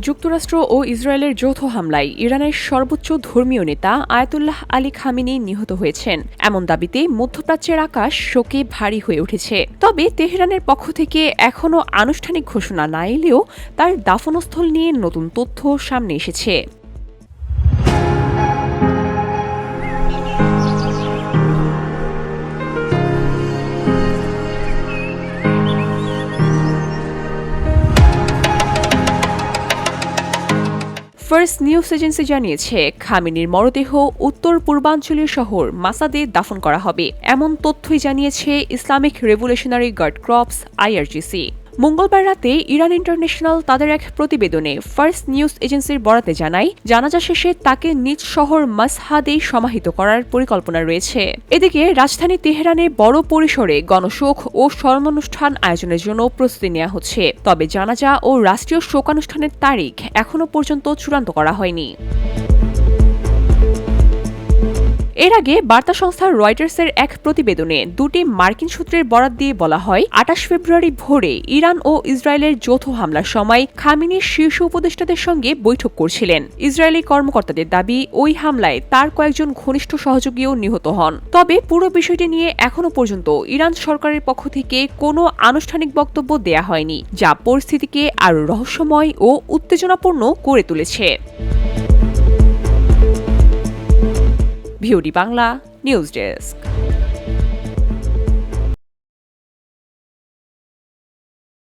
যুক্তরাষ্ট্র ও ইসরায়েলের যৌথ হামলায় ইরানের সর্বোচ্চ ধর্মীয় নেতা আয়াতুল্লাহ আলী খামেনি নিহত হয়েছেন এমন দাবিতে মধ্যপ্রাচ্যের আকাশ শোকে ভারী হয়ে উঠেছে। তবে তেহরানের পক্ষ থেকে এখনও আনুষ্ঠানিক ঘোষণা না এলেও তার দাফনস্থল নিয়ে নতুন তথ্য সামনে এসেছে। ফার্স্ট নিউজ এজেন্সি জানিয়েছে, খামেনির মরদেহ উত্তর পূর্বাঞ্চলীয় শহর মাসাদে দাফন করা হবে। এমন তথ্যই জানিয়েছে Islamic revolutionary guard corps IRGC। মঙ্গলবার রাতে ইরান ইন্টারন্যাশনাল তাদের এক প্রতিবেদনে ফার্স্ট নিউজ এজেন্সির বরাতে জানায়, জানাজা শেষে তাকে নিজ শহর মাসহাদেই সমাহিত করার পরিকল্পনা রয়েছে। এদিকে রাজধানী তেহরানে বড় পরিসরে গণশোক ও স্মরণানুষ্ঠান আয়োজনের জন্য প্রস্তুতি নেওয়া হচ্ছে। তবে জানাজা ও রাষ্ট্রীয় শোকানুষ্ঠানের তারিখ এখনও পর্যন্ত চূড়ান্ত করা হয়নি। এর আগে বার্তা সংস্থা রয়টার্সের এক প্রতিবেদনে দুটি মার্কিন সূত্রের বরাত দিয়ে বলা হয়, ২৮ ফেব্রুয়ারি ভোরে ইরান ও ইসরায়েলের যৌথ হামলার সময় খামেনি শীর্ষ উপদেষ্টাদের সঙ্গে বৈঠক করছিলেন। ইসরায়েলি কর্মকর্তাদের দাবি, ওই হামলায় তার কয়েকজন ঘনিষ্ঠ সহযোগীও নিহত হন। তবে পুরো বিষয়টি নিয়ে এখনও পর্যন্ত ইরান সরকারের পক্ষ থেকে কোনো আনুষ্ঠানিক বক্তব্য দেয়া হয়নি, যা পরিস্থিতিকে আরও রহস্যময় ও উত্তেজনাপূর্ণ করে তুলেছে। VOD Bangla news desk.